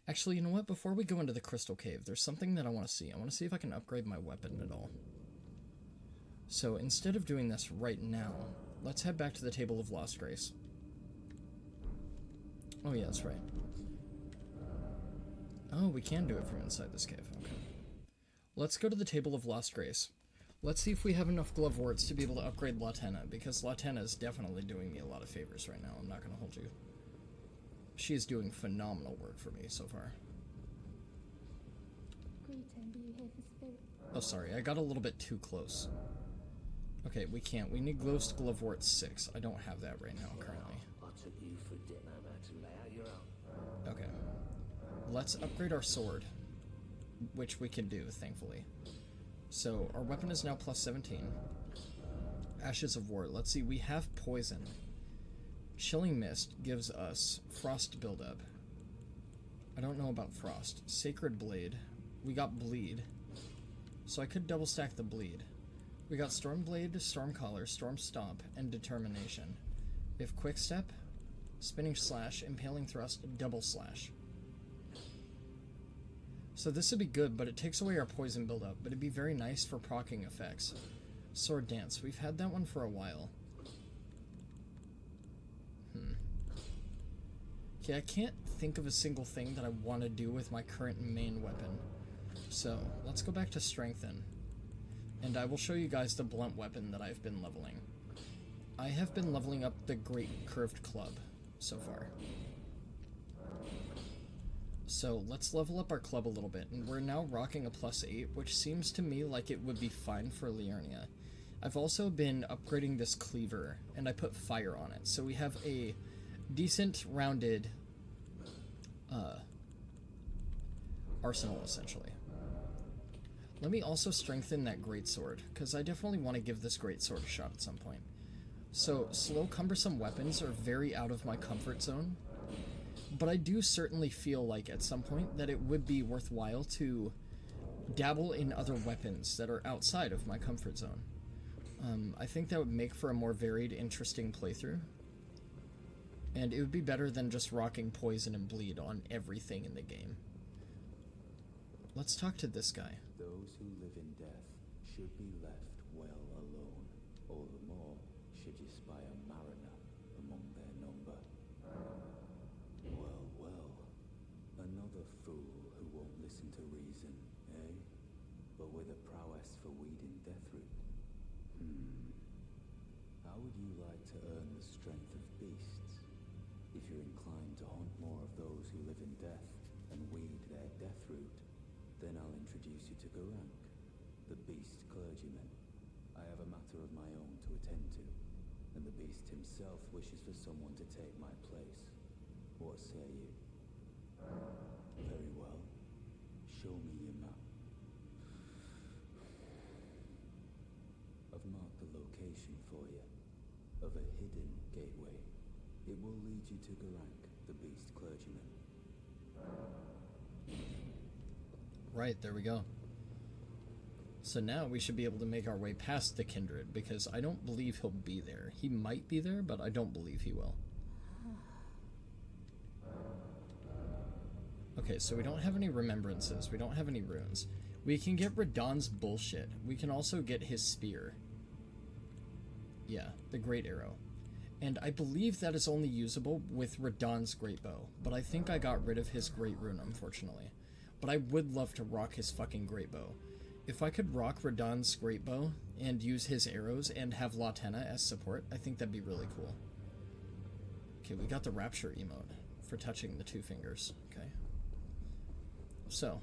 Actually, you know what? Before we go into the crystal cave, there's something that I want to see. I want to see if I can upgrade my weapon at all. So instead of doing this right now, let's head back to the Table of Lost Grace. Oh yeah, that's right. Oh, we can do it from inside this cave. Okay. Let's go to the Table of Lost Grace. Let's see if we have enough glove warts to be able to upgrade Latenna, because Latenna is definitely doing me a lot of favors right now. I'm not going to hold you. She is doing phenomenal work for me so far. Oh, sorry, I got a little bit too close. Okay, we can't. We need Ghost Glove Wart 6. I don't have that right now, currently. Okay. Let's upgrade our sword, which we can do, thankfully. So, our weapon is now plus 17. Ashes of War. Let's see, we have Poison. Chilling Mist gives us Frost buildup. I don't know about Frost. Sacred Blade. We got Bleed. So I could double stack the Bleed. We got Storm Blade, Storm Collar, Storm Stomp, and Determination. We have Quick Step, Spinning Slash, Impaling Thrust, Double Slash. So this would be good, but it takes away our poison buildup, but it'd be very nice for proccing effects. Sword Dance. We've had that one for a while. Okay, I can't think of a single thing that I want to do with my current main weapon. So, let's go back to Strengthen. And I will show you guys the blunt weapon that I've been leveling. I have been leveling up the Great Curved Club so far. So, let's level up our club a little bit. And we're now rocking a plus 8, which seems to me like it would be fine for Liurnia. I've also been upgrading this cleaver, and I put fire on it. So we have a decent, rounded arsenal, essentially. Let me also strengthen that greatsword, because I definitely want to give this greatsword a shot at some point. So, slow, cumbersome weapons are very out of my comfort zone, but I do certainly feel like at some point that it would be worthwhile to dabble in other weapons that are outside of my comfort zone. I think that would make for a more varied, interesting playthrough. And it would be better than just rocking Poison and Bleed on everything in the game. Let's talk to this guy. Those who live in death should be left well alone. All the more should you spy a mariner among their number. Well, well. Another fool who won't listen to reason, eh? But with a prowess for weeding deathroot. How would you like to earn the strength of beasts? If you're inclined to hunt more of those who live in death and weed their deathroot, then I'll introduce you to Garank, the beast clergyman. I have a matter of my own to attend to, and the beast himself wishes for someone to take my place. What say you? Very well. Show me your map. I've marked the location for you, of a hidden gateway. It will lead you to Garank, the beast clergyman. Right, there we go. So now we should be able to make our way past the Kindred, because I don't believe he'll be there. He might be there, but I don't believe he will. Okay, so we don't have any remembrances. We don't have any runes. We can get Radahn's bullshit. We can also get his spear. Yeah, the Great Arrow. And I believe that is only usable with Radahn's Great Bow, but I think I got rid of his Great Rune, unfortunately. But I would love to rock his fucking Great Bow. If I could rock Radahn's Great Bow and use his arrows and have Latenna as support, I think that'd be really cool. Okay, we got the Rapture emote for touching the two fingers. Okay. So,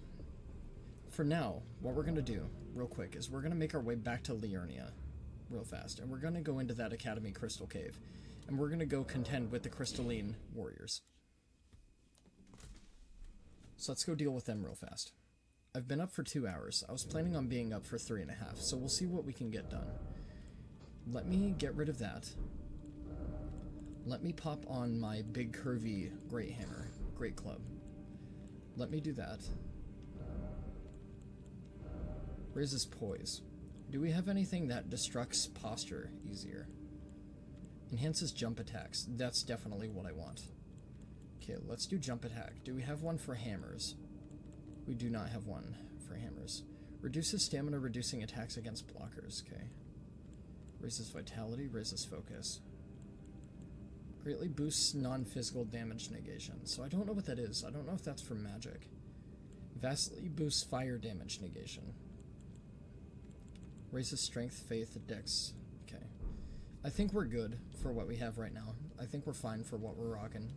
for now, what we're going to do, real quick, is we're going to make our way back to Liurnia real fast. And we're going to go into that Academy Crystal Cave. And we're going to go contend with the Crystalline Warriors. So let's go deal with them real fast. I've been up for 2 hours. I was planning on being up for 3.5, so we'll see what we can get done. Let me get rid of that. Let me pop on my big curvy Great Hammer, Great Club. Let me do that. Raises poise. Do we have anything that destructs posture easier? Enhances jump attacks. That's definitely what I want. Okay, let's do jump attack. Do we have one for hammers? We do not have one for hammers. Reduces stamina, reducing attacks against blockers. Okay. Raises vitality, raises focus. Greatly boosts non-physical damage negation. So I don't know what that is. I don't know if that's for magic. Vastly boosts fire damage negation. Raises strength, faith, dex. Okay. I think we're good for what we have right now. I think we're fine for what we're rocking.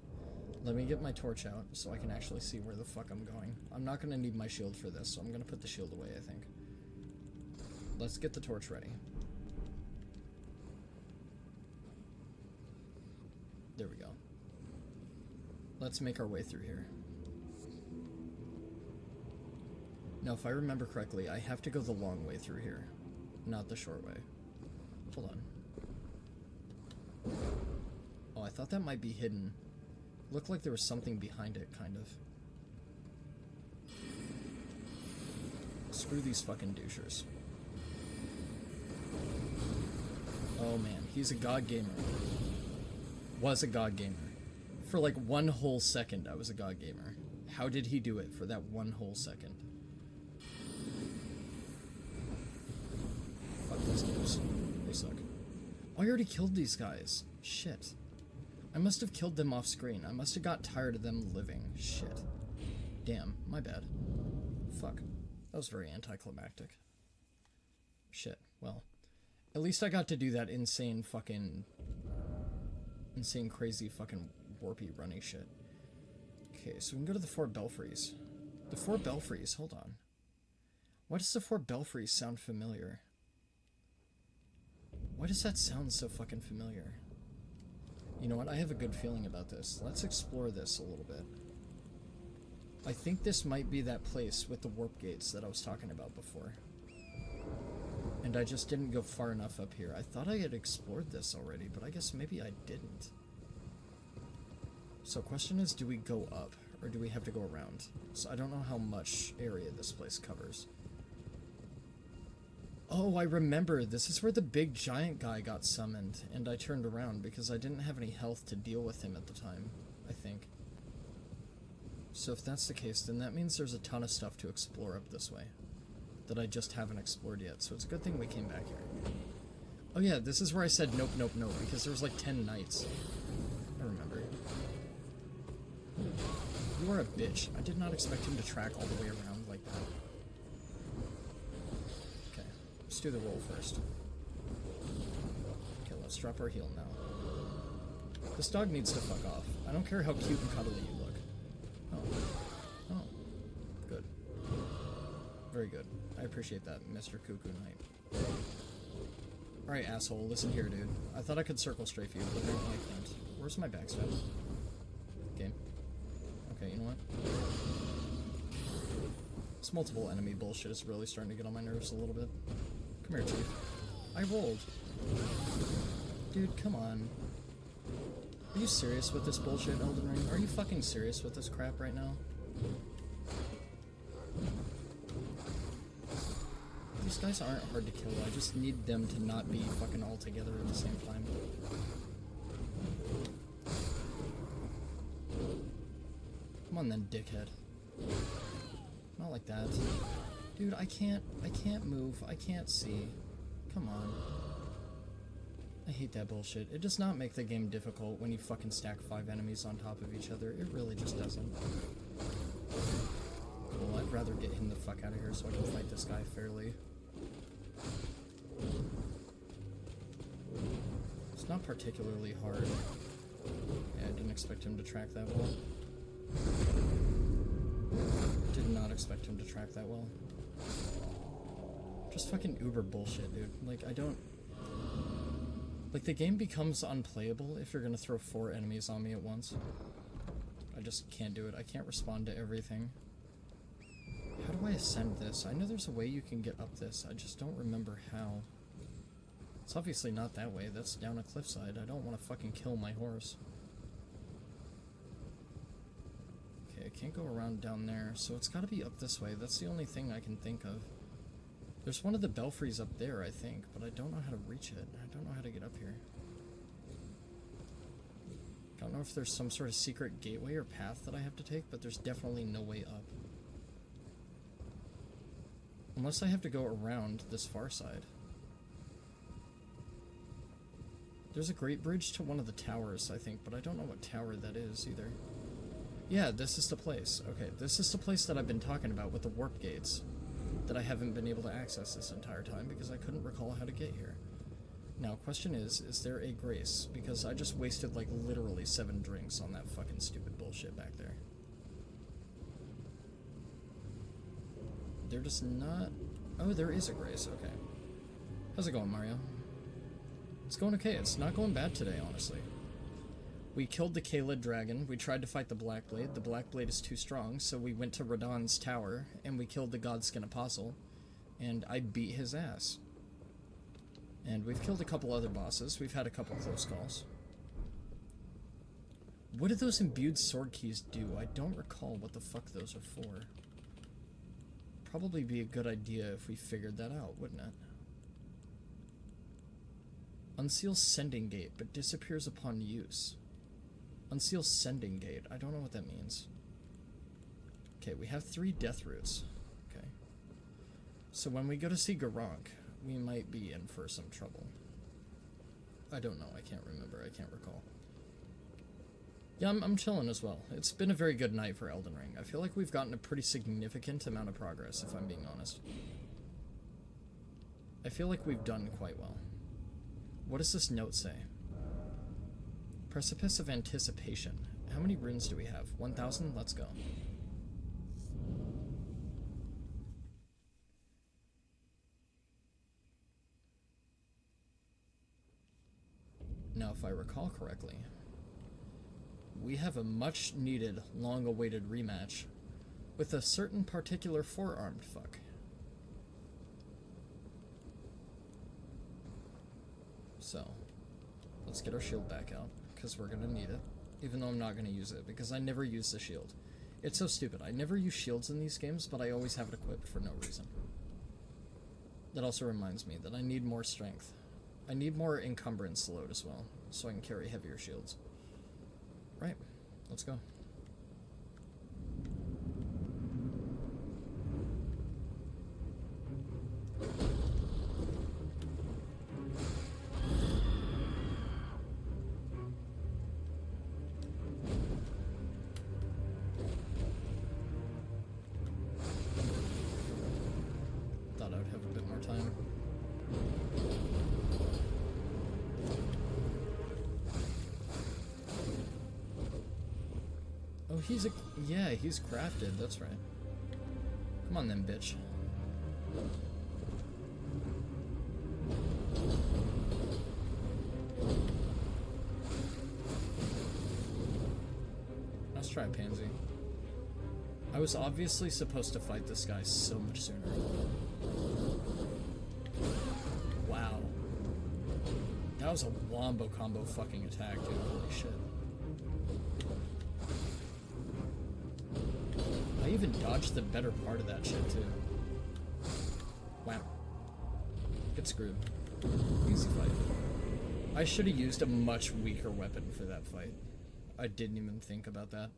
Let me get my torch out so I can actually see where the fuck I'm going. I'm not going to need my shield for this, so I'm going to put the shield away, I think. Let's get the torch ready. There we go. Let's make our way through here. Now, if I remember correctly, I have to go the long way through here, not the short way. Hold on. Oh, I thought that might be hidden. Looked like there was something behind it, kind of. Screw these fucking douchers. Oh man, he's a god gamer. Was a god gamer. For like one whole second, I was a god gamer. How did he do it for that one whole second? Fuck these dudes. They suck. Oh, I already killed these guys. Shit. I must have killed them off screen. I must have got tired of them living. Shit. Damn, my bad. Fuck. That was very anticlimactic. Shit, well. At least I got to do that insane crazy fucking warpy runny shit. Okay, so we can go to the 4 Belfries. The 4 Belfries, hold on. Why does the 4 Belfries sound familiar? Why does that sound so fucking familiar? You know what, I have a good feeling about this. Let's explore this a little bit. I think this might be that place with the warp gates that I was talking about before. And I just didn't go far enough up here. I thought I had explored this already, but I guess maybe I didn't. So question is, do we go up, or do we have to go around? So I don't know how much area this place covers. Oh, I remember. This is where the big giant guy got summoned, and I turned around because I didn't have any health to deal with him at the time, I think. So if that's the case, then that means there's a ton of stuff to explore up this way that I just haven't explored yet, so it's a good thing we came back here. Oh yeah, this is where I said nope, nope, nope, because there was like 10 knights. I remember. You are a bitch. I did not expect him to track all the way around like that. Okay, let's do the roll first. Okay, let's drop our heal now. This dog needs to fuck off. I don't care how cute and cuddly you look. Oh. Oh. Good. Very good. I appreciate that, Mr. Cuckoo Knight. Alright, asshole, listen here, dude. I thought I could circle strafe you, but apparently I can't. Where's my backstab? Game. Okay, you know what? This multiple enemy bullshit is really starting to get on my nerves a little bit. Come here, Chief. I rolled. Dude, come on. Are you serious with this bullshit, Elden Ring? Are you fucking serious with this crap right now? These guys aren't hard to kill, I just need them to not be fucking all together at the same time. Come on then, dickhead. Not like that. Dude, I can't move, I can't see. Come on. I hate that bullshit. It does not make the game difficult when you fucking stack 5 enemies on top of each other. It really just doesn't. Well, I'd rather get him the fuck out of here so I can fight this guy fairly. It's not particularly hard. Yeah, I didn't expect him to track that well. Did not expect him to track that well. Just fucking uber bullshit, dude. Like, I don't... Like, the game becomes unplayable if you're gonna throw 4 enemies on me at once. I just can't do it. I can't respond to everything. How do I ascend this? I know there's a way you can get up this. I just don't remember how. It's obviously not that way. That's down a cliffside. I don't want to fucking kill my horse. Okay, I can't go around down there, so it's gotta be up this way. That's the only thing I can think of. There's one of the Belfries up there, I think, but I don't know how to reach it. I don't know how to get up here. don't know if there's some sort of secret gateway or path that I have to take, but there's definitely no way up. Unless I have to go around this far side. There's a great bridge to one of the towers, I think, but I don't know what tower that is either. Yeah, this is the place. Okay, this is the place that I've been talking about with the warp gates that I haven't been able to access this entire time because I couldn't recall how to get here. Now, question is there a grace? Because I just wasted, like, literally 7 drinks on that fucking stupid bullshit back there. There does not... Oh, there is a grace, okay. How's it going, Mario? It's going okay. It's not going bad today, honestly. We killed the Kaled dragon. We tried to fight the Blackblade. The Blackblade is too strong, so we went to Radahn's tower, and we killed the Godskin Apostle, and I beat his ass. And we've killed a couple other bosses. We've had a couple close calls. What do those imbued sword keys do? I don't recall what the fuck those are for. Probably be a good idea if we figured that out, wouldn't it? Unseal Sending Gate, but disappears upon use. Unseal Sending Gate. I don't know what that means. Okay, we have 3 death roots. Okay. So when we go to see Garank, we might be in for some trouble. I don't know. I can't remember. I can't recall. Yeah, I'm chilling as well. It's been a very good night for Elden Ring. I feel like we've gotten a pretty significant amount of progress, if I'm being honest. I feel like we've done quite well. What does this note say? Precipice of Anticipation. How many runes do we have? 1,000? Let's go. Now, if I recall correctly, we have a much-needed, long-awaited rematch with a certain particular four-armed fuck. So, let's get our shield back out, because we're going to need it, even though I'm not going to use it, because I never use the shield. It's so stupid. I never use shields in these games, but I always have it equipped for no reason. That also reminds me that I need more strength. I need more encumbrance load as well, so I can carry heavier shields. Right, let's go. Thought I would have a bit more time. Oh, he's a... Yeah, he's crafted, that's right. Come on then, bitch. Let's try Pansy. I was obviously supposed to fight this guy so much sooner. Wow. That was a wombo combo fucking attack, dude. Holy shit. I even dodged the better part of that shit, too. Wow. Get screwed. Easy fight. I should have used a much weaker weapon for that fight. I didn't even think about that.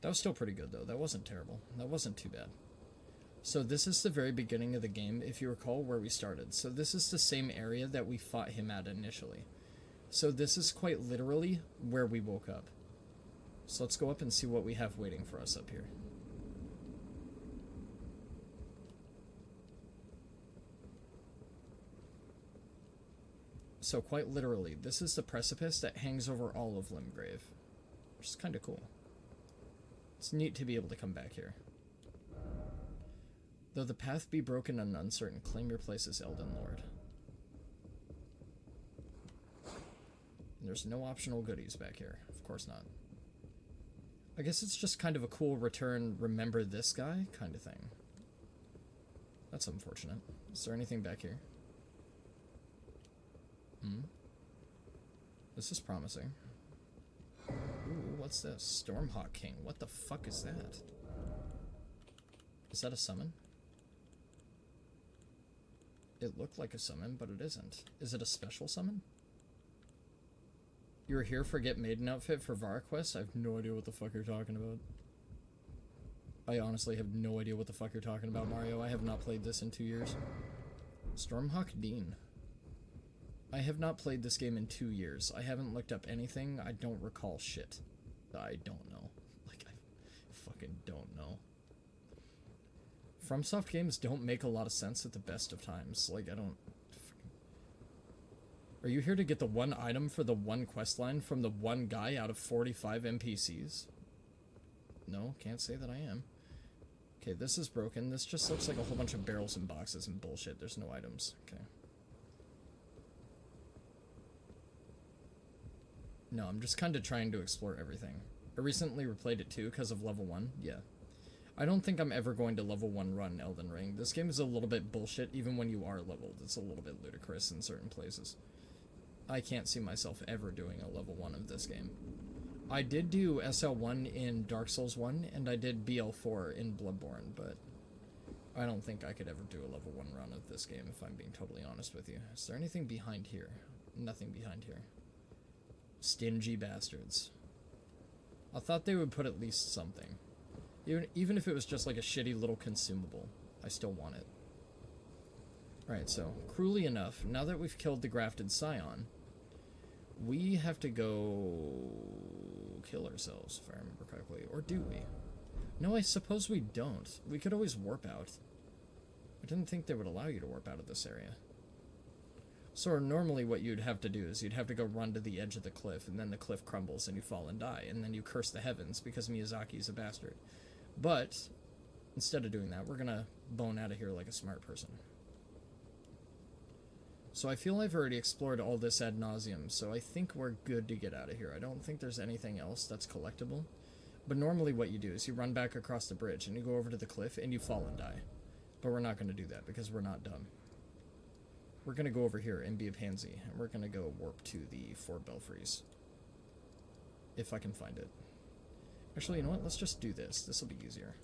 That was still pretty good, though. That wasn't terrible. That wasn't too bad. So this is the very beginning of the game, if you recall, where we started. So this is the same area that we fought him at initially. So this is quite literally where we woke up. So let's go up and see what we have waiting for us up here. So quite literally, this is the precipice that hangs over all of Limgrave, which is kind of cool. It's neat to be able to come back here. Though the path be broken and uncertain, claim your place as Elden Lord. And there's no optional goodies back here. Of course not. I guess it's just kind of a cool return, remember this guy kind of thing. That's unfortunate. Is there anything back here? This is promising. Ooh, what's this? Stormhawk King. What the fuck is that? Is that a summon? It looked like a summon, but it isn't. Is it a special summon? You're here for Get Maiden outfit for VaraQuest? I have no idea what the fuck you're talking about. I honestly have no idea what the fuck you're talking about, Mario. I have not played this in 2 years. Stormhawk Dean. I have not played this game in 2 years. I haven't looked up anything. I don't recall shit. I don't know. Like, I fucking don't know. FromSoft games don't make a lot of sense at the best of times. Like, I don't... Are you here to get the one item for the one questline from the one guy out of 45 NPCs? No, can't say that I am. Okay, this is broken. This just looks like a whole bunch of barrels and boxes and bullshit. There's no items. Okay. No, I'm just kind of trying to explore everything. I recently replayed it too because of level 1. Yeah. I don't think I'm ever going to level 1 run Elden Ring. This game is a little bit bullshit even when you are leveled. It's a little bit ludicrous in certain places. I can't see myself ever doing a level 1 of this game. I did do SL1 in Dark Souls 1, and I did BL4 in Bloodborne, but I don't think I could ever do a level 1 run of this game, if I'm being totally honest with you. Is there anything behind here? Nothing behind here. Stingy bastards. I thought they would put at least something. Even if it was just like a shitty little consumable, I still want it. Alright, so, cruelly enough, now that we've killed the grafted scion, we have to go kill ourselves, if I remember correctly. Or do we? No, I suppose we don't. We could always warp out. I didn't think they would allow you to warp out of this area. So normally what you'd have to do is you'd have to go run to the edge of the cliff, and then the cliff crumbles and you fall and die, and then you curse the heavens because Miyazaki's a bastard. But instead of doing that, we're gonna bone out of here like a smart person. So I feel I've already explored all this ad nauseum, so I think we're good to get out of here. I don't think there's anything else that's collectible. But normally what you do is you run back across the bridge and you go over to the cliff and you fall and die. But we're not going to do that because we're not dumb. We're going to go over here and be a pansy, and we're going to go warp to the 4 Belfries. If I can find it. Actually, you know what? Let's just do this. This will be easier.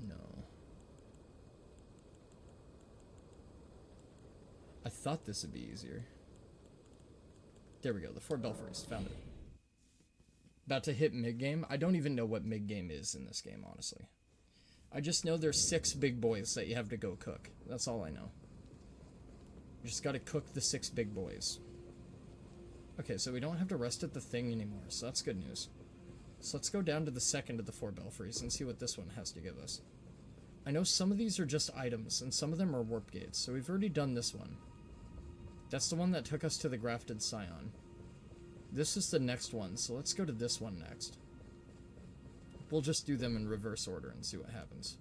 No. I thought this would be easier. There we go, the 4 Belfries. Found it. About to hit mid-game. I don't even know what mid-game is in this game, honestly. I just know there's 6 big boys that you have to go cook. That's all I know. You just gotta cook the 6 big boys. Okay, so we don't have to rest at the thing anymore, so that's good news. So let's go down to the second of the 4 Belfries and see what this one has to give us. I know some of these are just items, and some of them are warp gates, so we've already done this one. That's the one that took us to the grafted scion. This is the next one, so let's go to this one next. We'll just do them in reverse order and see what happens.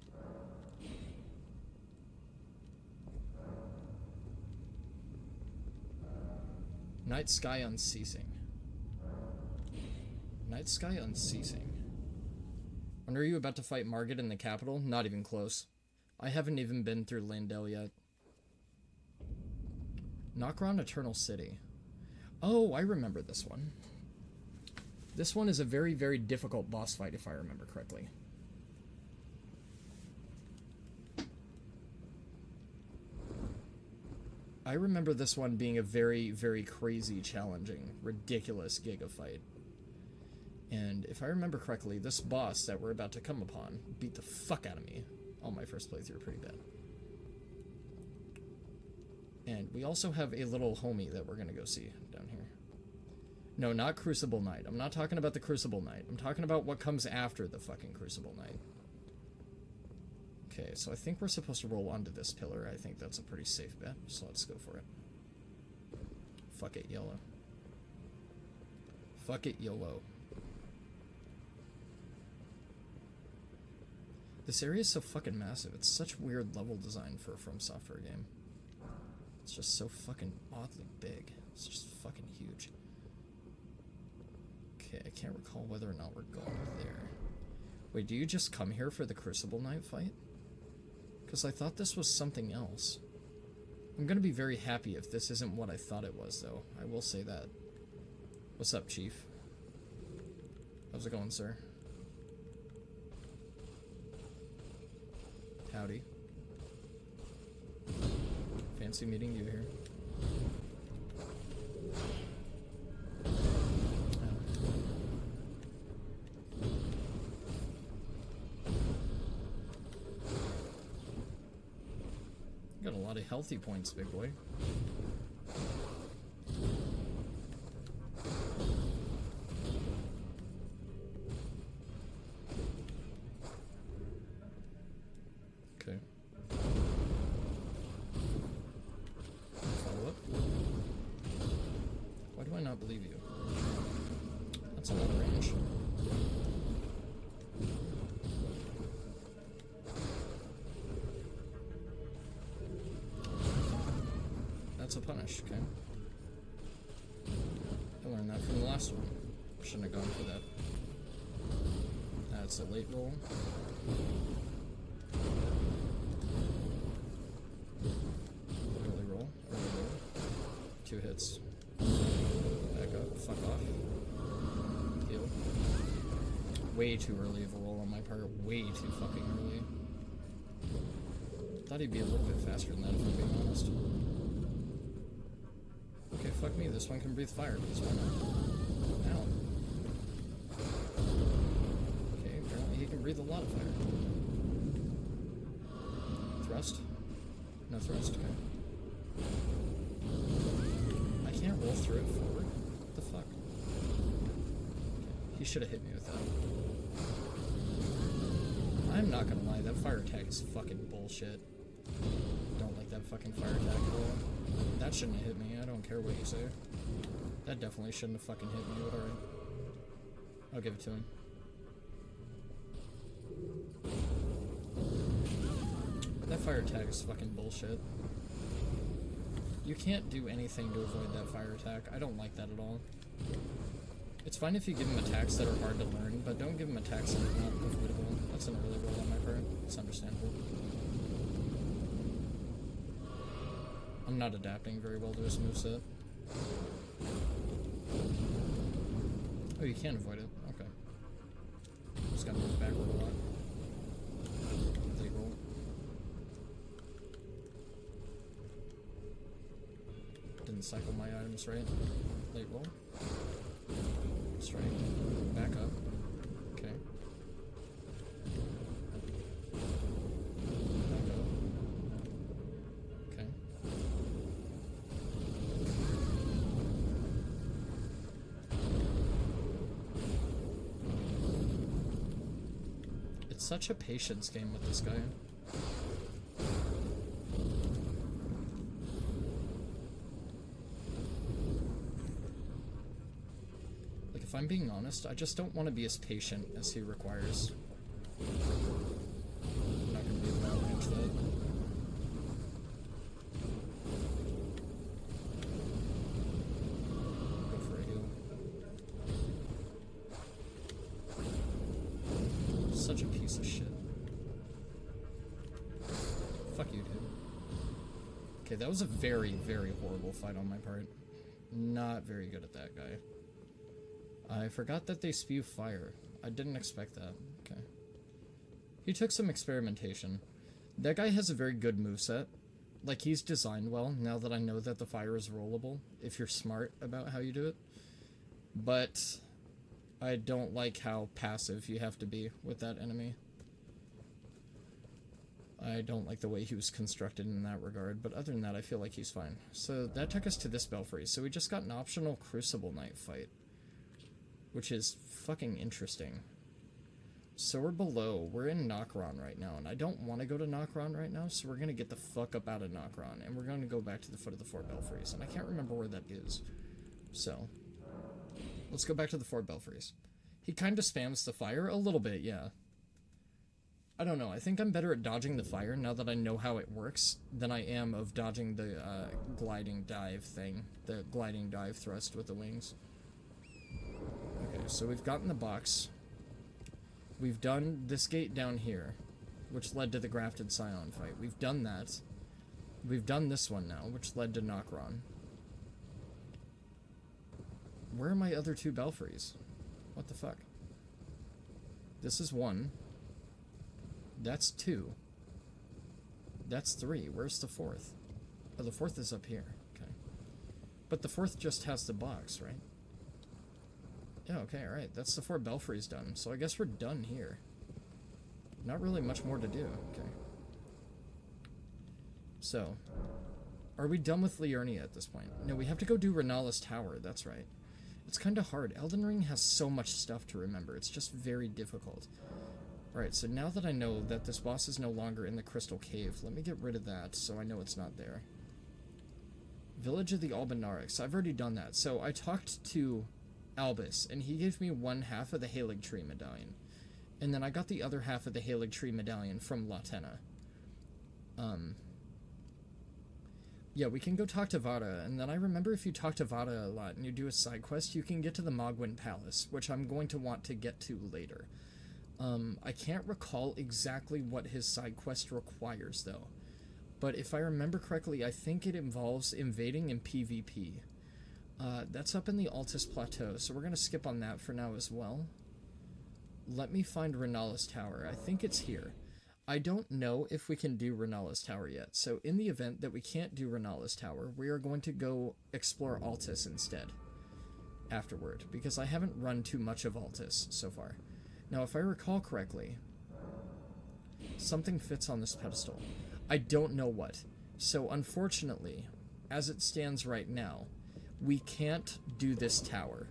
Night Sky Unceasing. Night Sky Unceasing. When are you about to fight Margit in the capital? Not even close. I haven't even been through Landell yet. Nokron Eternal City. Oh, I remember this one. This one is a very, very difficult boss fight, if I remember correctly. I remember this one being a very, very crazy, challenging, ridiculous Giga fight. And if I remember correctly, this boss that we're about to come upon beat the fuck out of me on my first playthrough pretty bad. And we also have a little homie that we're going to go see down here. No, not Crucible Knight. I'm not talking about the Crucible Knight. I'm talking about what comes after the fucking Crucible Knight. Okay, so I think we're supposed to roll onto this pillar. I think that's a pretty safe bet, so let's go for it. Fuck it, YOLO. Fuck it, YOLO. This area is so fucking massive. It's such weird level design for a From Software game. It's just so fucking oddly big. It's just fucking huge. Okay, I can't recall whether or not we're going there. Wait, do you just come here for the Crucible Knight fight? Because I thought this was something else. I'm gonna be very happy if this isn't what I thought it was, though. I will say that. What's up, Chief? How's it going, sir? Howdy. Fancy meeting you here. Got a lot of healthy points, big boy. Okay. Follow up. Why do I not believe you? That's a lot of range. That's a punish, okay. I learned that from the last one. Shouldn't have gone for that. That's a late roll. Early roll. Early roll. 2 hits. Back up. Fuck off. Heal. Way too early of a roll on my part. Way too fucking early. Thought he'd be a little bit faster than that, if I'm being honest. Okay, fuck me. This one can breathe fire, because why not? Ow. Okay, apparently he can breathe a lot of fire. Thrust? No thrust, okay. I can't roll through it forward? What the fuck? Okay. He should have hit me with that. I'm not gonna lie, that fire attack is fucking bullshit. Don't like that fucking fire attack at all. That shouldn't have hit me, I don't care what you say. That definitely shouldn't have fucking hit me, but alright. I'll give it to him. That fire attack is fucking bullshit. You can't do anything to avoid that fire attack. I don't like that at all. It's fine if you give him attacks that are hard to learn, but don't give him attacks that are not avoidable. That's an early roll on my part. It's understandable. I'm not adapting very well to his moveset. Oh, you can avoid it. Okay. Just gotta move backward a lot. Late roll. Didn't cycle my items right. Late roll. Strike. Back up. Okay. Back up. Okay. It's such a patience game with this guy. Like, if I'm being honest, I just don't want to be as patient as he requires. I'm not going to be able to outrange that. Go for a heal. Such a piece of shit. Fuck you, dude. Okay, that was a very, very horrible fight on my part. Not very good at that guy. I forgot that they spew fire. I didn't expect that. Okay. He took some experimentation. That guy has a very good moveset. Like, he's designed well, now that I know that the fire is rollable, if you're smart about how you do it. But I don't like how passive you have to be with that enemy. I don't like the way he was constructed in that regard, but other than that, I feel like he's fine. So that took us to this Belfries. So we just got an optional Crucible Knight fight, which is fucking interesting. So we're below. We're in Nokron right now, and I don't want to go to Nokron right now, so we're going to get the fuck up out of Nokron, and we're going to go back to the foot of the Four Belfries, and I can't remember where that is. So, let's go back to the Four Belfries. He kind of spams the fire a little bit, yeah. I don't know, I think I'm better at dodging the fire now that I know how it works than I am of dodging the gliding dive thing. The gliding dive thrust with the wings. Okay, so we've gotten the box. We've done this gate down here, which led to the Grafted Scion fight. We've done that. We've done this one now, which led to Nokron. Where are my other 2 Belfries? What the fuck? This is 1. That's 2. That's 3. Where's the 4th? Oh, the fourth is up here. Okay. But the fourth just has the box, right? Yeah, okay, alright. That's the 4 Belfries done. So I guess we're done here. Not really much more to do. Okay. So, are we done with Liurnia at this point? No, we have to go do Renala's Tower. That's right. It's kind of hard. Elden Ring has so much stuff to remember. It's just very difficult. Alright, so now that I know that this boss is no longer in the Crystal Cave, let me get rid of that so I know it's not there. Village of the Albinarix. I've already done that. So I talked to Albus, and he gave me 1/2 of the Erdtree medallion. And then I got the other half of the Erdtree medallion from Latenna. Yeah, we can go talk to Vada, and then I remember if you talk to Vada a lot and you do a side quest, you can get to the Mogwin Palace, which I'm going to want to get to later. I can't recall exactly what his side quest requires, though. But if I remember correctly, I think it involves invading in PvP. That's up in the Altus Plateau, so we're going to skip on that for now as well. Let me find Renala's Tower. I think it's here. I don't know if we can do Renala's Tower yet, so in the event that we can't do Renala's Tower, we are going to go explore Altus instead afterward, because I haven't run too much of Altus so far. Now, if I recall correctly, something fits on this pedestal. I don't know what. So, unfortunately, as it stands right now, we can't do this tower.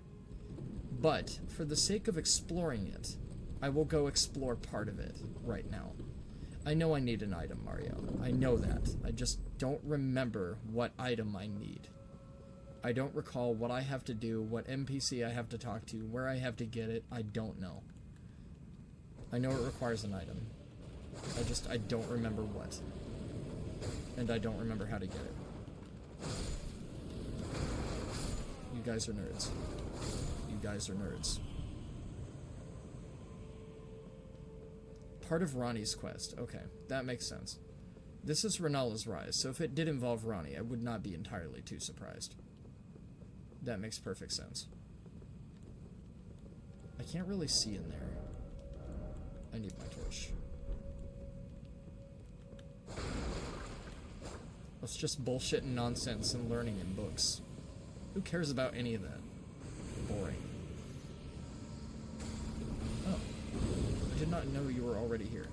But, for the sake of exploring it, I will go explore part of it right now. I know I need an item, Mario. I know that. I just don't remember what item I need. I don't recall what I have to do, what NPC I have to talk to, where I have to get it. I don't know. I know it requires an item. I don't remember what. And I don't remember how to get it. You guys are nerds. You guys are nerds. Part of Ronnie's quest. Okay, that makes sense. This is Renala's Rise, so if it did involve Ronnie, I would not be entirely too surprised. That makes perfect sense. I can't really see in there. I need my torch. That's just bullshit and nonsense and learning in books. Who cares about any of that? Boring. Oh. I did not know you were already here.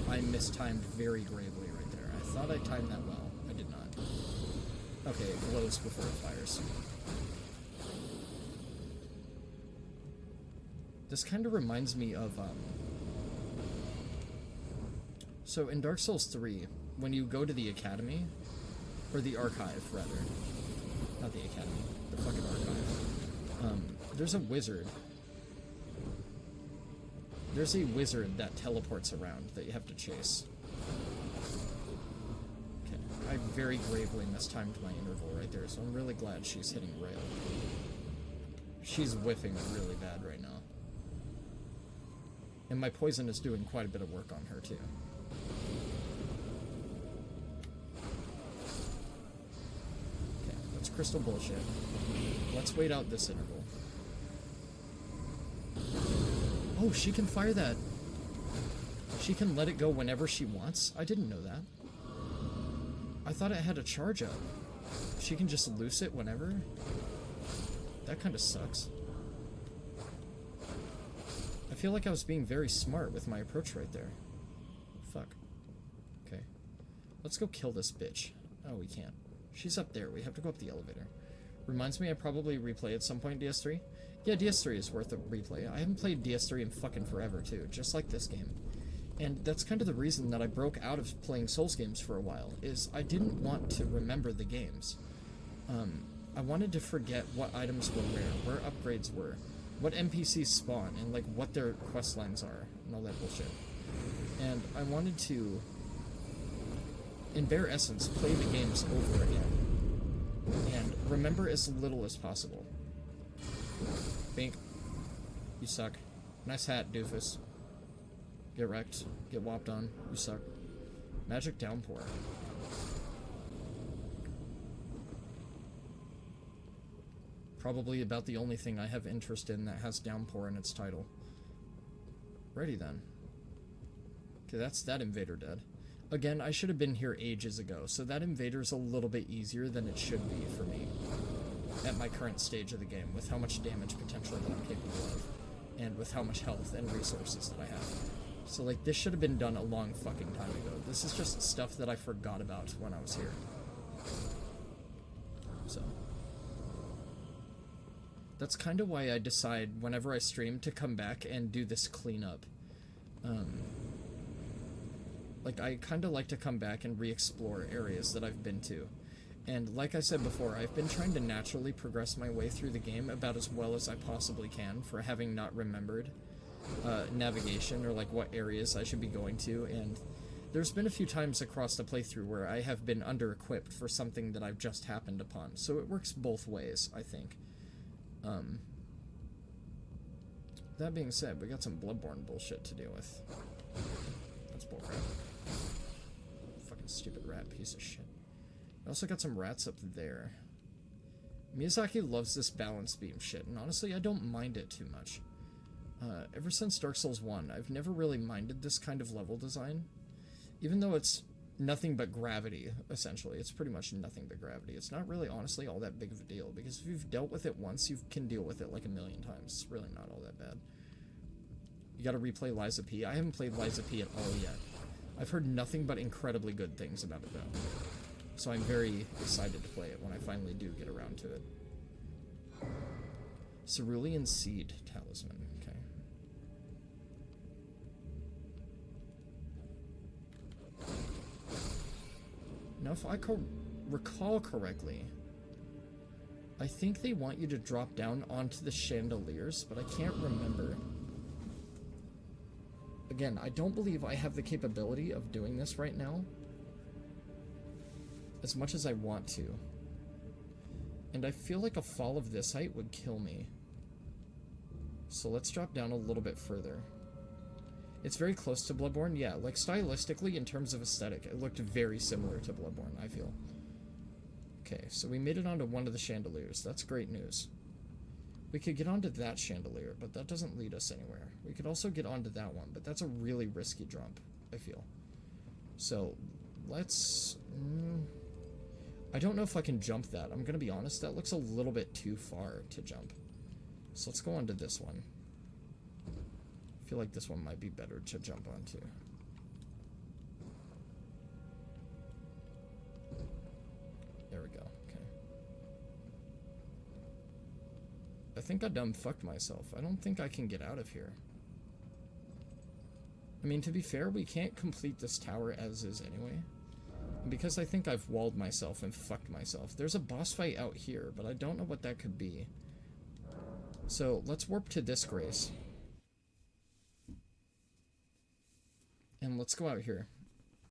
I mistimed very gravely right there. I thought I timed that well. I did not. Okay, it glows before it fires. This kind of reminds me of, so in Dark Souls 3, when you go to the Academy, or the Archive, rather. Not the Academy, the fucking Archive. There's a wizard. There's a wizard that teleports around that you have to chase. Okay, I very gravely mistimed my interval right there, so I'm really glad she's hitting rail. She's whiffing really bad right now. And my poison is doing quite a bit of work on her, too. Okay, that's crystal bullshit. Let's wait out this interval. Oh, she can fire that. She can let it go whenever she wants? I didn't know that. I thought it had a charge up. She can just loose it whenever? That kind of sucks. I feel like I was being very smart with my approach right there. Fuck. Okay. Let's go kill this bitch. Oh, we can't. She's up there. We have to go up the elevator. Reminds me I probably replay at some point DS3. Yeah, DS3 is worth a replay. I haven't played DS3 in fucking forever, too. Just like this game. And that's kind of the reason that I broke out of playing Souls games for a while, is I didn't want to remember the games. I wanted to forget what items were where upgrades were, what NPCs spawn, and like what their quest lines are, and all that bullshit. And I wanted to, in bare essence, play the games over again, and remember as little as possible. Bink. You suck. Nice hat, doofus. Get wrecked. Get whopped on. You suck. Magic downpour. Probably about the only thing I have interest in that has downpour in its title. Ready then. Okay, that's that invader dead. Again, I should have been here ages ago, so that invader's a little bit easier than it should be for me at my current stage of the game, with how much damage potential that I'm capable of, and with how much health and resources that I have. So, like, this should have been done a long fucking time ago. This is just stuff that I forgot about when I was here. So that's kind of why I decide whenever I stream to come back and do this cleanup. Like, I kind of like to come back and re-explore areas that I've been to. And like I said before, I've been trying to naturally progress my way through the game about as well as I possibly can for having not remembered navigation or like what areas I should be going to. And there's been a few times across the playthrough where I have been under-equipped for something that I've just happened upon. So it works both ways, I think. That being said, we got some Bloodborne bullshit to deal with. That's bullcrap. Fucking stupid rat piece of shit. I also got some rats up there. Miyazaki loves this balance beam shit, and honestly, I don't mind it too much. Ever since Dark Souls 1, I've never really minded this kind of level design. Even though it's nothing but gravity, essentially. It's pretty much nothing but gravity. It's not really, honestly, all that big of a deal, because if you've dealt with it once, you can deal with it like a million times. It's really not all that bad. You gotta replay Liza P. I haven't played Liza P at all yet. I've heard nothing but incredibly good things about it, though. So I'm very excited to play it when I finally do get around to it. Cerulean Seed Talisman. Okay. Now, if I recall correctly, I think they want you to drop down onto the chandeliers, but I can't remember. Again, I don't believe I have the capability of doing this right now, as much as I want to. And I feel like a fall of this height would kill me. So let's drop down a little bit further. It's very close to Bloodborne, yeah, like stylistically, in terms of aesthetic, it looked very similar to Bloodborne, I feel. Okay, so we made it onto one of the chandeliers. That's great news. We could get onto that chandelier, but that doesn't lead us anywhere. We could also get onto that one, but that's a really risky jump, I feel. So, let's... I don't know if I can jump that. I'm gonna be honest, that looks a little bit too far to jump. So let's go on to this one. I feel like this one might be better to jump onto. There we go, okay. I think I done fucked myself. I don't think I can get out of here. I mean, to be fair, we can't complete this tower as is anyway. Because I think I've walled myself and fucked myself. There's a boss fight out here, but I don't know what that could be. So, let's warp to this grace. And let's go out here.